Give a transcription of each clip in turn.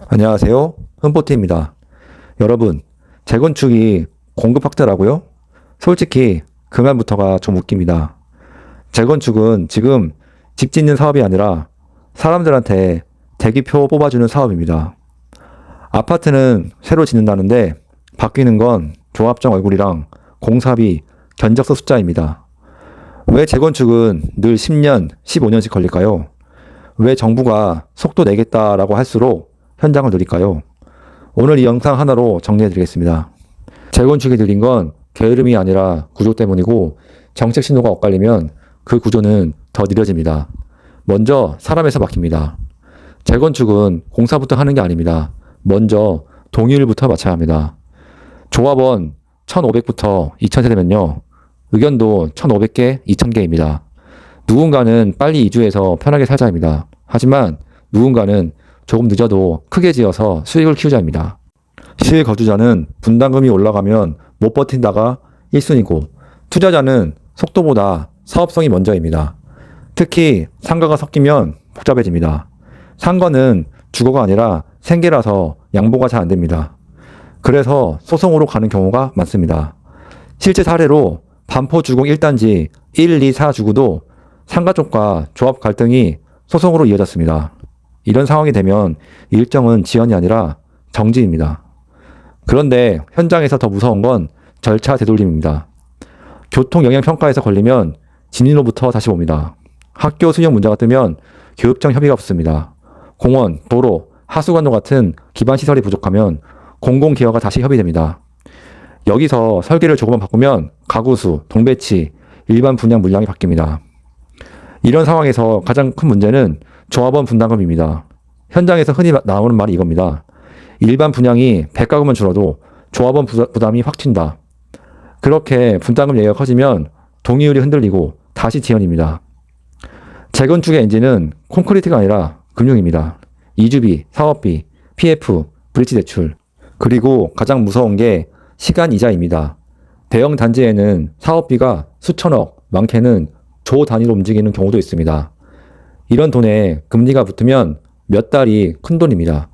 안녕하세요. hun포티입니다. 여러분, 재건축이 공급 확대라고요? 솔직히 그 말부터가 좀 웃깁니다. 재건축은 지금 집 짓는 사업이 아니라 사람들한테 대기표 뽑아주는 사업입니다. 아파트는 새로 짓는다는데 바뀌는 건 조합장 얼굴이랑 공사비, 견적서 숫자입니다. 왜 재건축은 늘 10년, 15년씩 걸릴까요? 왜 정부가 속도 내겠다라고 할수록 현장을 누릴까요? 오늘 이 영상 하나로 정리해드리겠습니다. 재건축이 들린 건 게으름이 아니라 구조 때문이고 정책 신호가 엇갈리면 그 구조는 더 느려집니다. 먼저 사람에서 바뀝니다. 재건축은 공사부터 하는 게 아닙니다. 먼저 동의율부터 맞춰야 합니다. 조합원 1,500부터 2,000세대면요. 의견도 1,500개, 2,000개입니다. 누군가는 빨리 이주해서 편하게 살자입니다. 하지만 누군가는 조금 늦어도 크게 지어서 수익을 키우자입니다. 실거주자는 분담금이 올라가면 못 버틴다가 1순위고 투자자는 속도보다 사업성이 먼저입니다. 특히 상가가 섞이면 복잡해집니다. 상가는 주거가 아니라 생계라서 양보가 잘 안 됩니다. 그래서 소송으로 가는 경우가 많습니다. 실제 사례로 반포주공 1단지 1, 2, 4 주구도 상가 쪽과 조합 갈등이 소송으로 이어졌습니다. 이런 상황이 되면 일정은 지연이 아니라 정지입니다. 그런데 현장에서 더 무서운 건 절차 되돌림입니다. 교통영향평가에서 걸리면 진인로부터 다시 옵니다. 학교 수용 문제가 뜨면 교육청 협의가 붙습니다. 공원, 도로, 하수관로 같은 기반시설이 부족하면 공공기여가 다시 협의됩니다. 여기서 설계를 조금만 바꾸면 가구수, 동배치, 일반 분양 물량이 바뀝니다. 이런 상황에서 가장 큰 문제는 조합원 분담금입니다. 현장에서 흔히 나오는 말이 이겁니다. 일반 분양이 100가구만 줄어도 조합원 부담이 확 튄다. 그렇게 분담금 얘기가 커지면 동의율이 흔들리고 다시 지연입니다. 재건축의 엔진은 콘크리트가 아니라 금융입니다. 이주비, 사업비, PF, 브릿지 대출, 그리고 가장 무서운 게 시간 이자입니다. 대형 단지에는 사업비가 수천억, 많게는 조 단위로 움직이는 경우도 있습니다. 이런 돈에 금리가 붙으면 몇 달이 큰 돈입니다.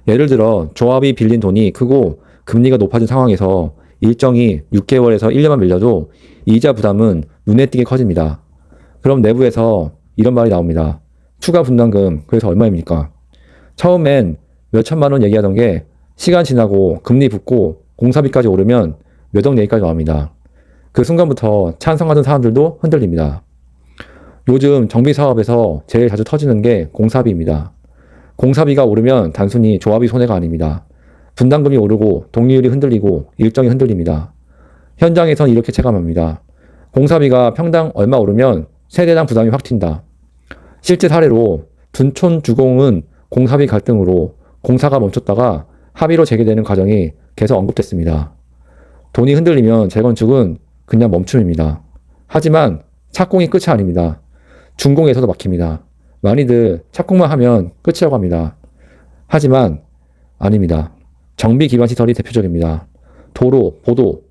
예를 들어 조합이 빌린 돈이 크고 금리가 높아진 상황에서 일정이 6개월에서 1년만 밀려도 이자 부담은 눈에 띄게 커집니다. 그럼 내부에서 이런 말이 나옵니다. 추가 분담금 그래서 얼마입니까? 처음엔 몇 천만 원 얘기하던 게 시간 지나고 금리 붙고 공사비까지 오르면 몇 억 얘기까지 나옵니다. 그 순간부터 찬성하던 사람들도 흔들립니다. 요즘 정비 사업에서 제일 자주 터지는 게 공사비입니다. 공사비가 오르면 단순히 조합이 손해가 아닙니다. 분담금이 오르고 동의율이 흔들리고 일정이 흔들립니다. 현장에선 이렇게 체감합니다. 공사비가 평당 얼마 오르면 세대당 부담이 확 튄다. 실제 사례로 둔촌 주공은 공사비 갈등으로 공사가 멈췄다가 합의로 재개되는 과정이 계속 언급됐습니다. 돈이 흔들리면 재건축은 그냥 멈춤입니다. 하지만 착공이 끝이 아닙니다. 준공에서도 막힙니다. 많이들 착공만 하면 끝이라고 합니다. 하지만 아닙니다. 정비 기반 시설이 대표적입니다. 도로, 보도,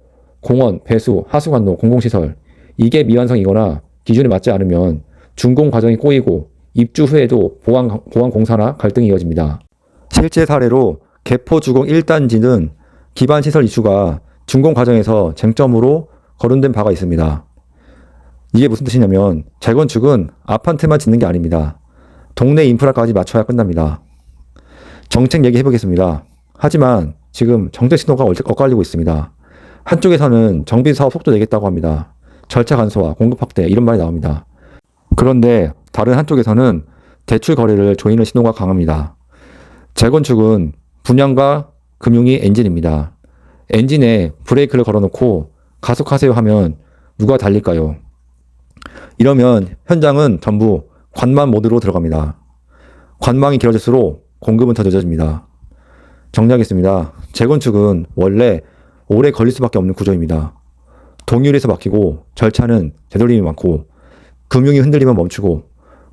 공원, 배수, 하수관로, 공공시설 이게 미완성이거나 기준에 맞지 않으면 준공 과정이 꼬이고 입주 후에도 보완 공사나 갈등이 이어집니다. 실제 사례로 개포주공 1단지는 기반시설 이슈가 준공 과정에서 쟁점으로 거론된 바가 있습니다. 이게 무슨 뜻이냐면 재건축은 아파트만 짓는 게 아닙니다. 동네 인프라까지 맞춰야 끝납니다. 정책 얘기해 보겠습니다. 하지만 지금 정책 신호가 엇갈리고 있습니다. 한쪽에서는 정비 사업 속도 내겠다고 합니다. 절차 간소화, 공급 확대 이런 말이 나옵니다. 그런데 다른 한쪽에서는 대출 거래를 조이는 신호가 강합니다. 재건축은 분양과 금융이 엔진입니다. 엔진에 브레이크를 걸어놓고 가속하세요 하면 누가 달릴까요? 이러면 현장은 전부 관망 모드로 들어갑니다. 관망이 길어질수록 공급은 더 늦어집니다. 정리하겠습니다. 재건축은 원래 오래 걸릴 수밖에 없는 구조입니다. 동의율에서 막히고 절차는 되돌림이 많고 금융이 흔들리면 멈추고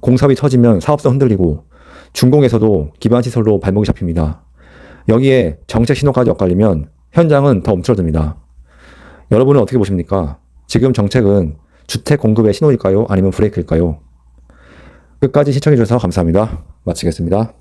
공사비 터지면 사업성 흔들리고 준공에서도 기반시설로 발목이 잡힙니다. 여기에 정책 신호까지 엇갈리면 현장은 더 움츠러듭니다. 여러분은 어떻게 보십니까? 지금 정책은 주택 공급의 신호일까요? 아니면 브레이크일까요? 끝까지 시청해 주셔서 감사합니다. 마치겠습니다.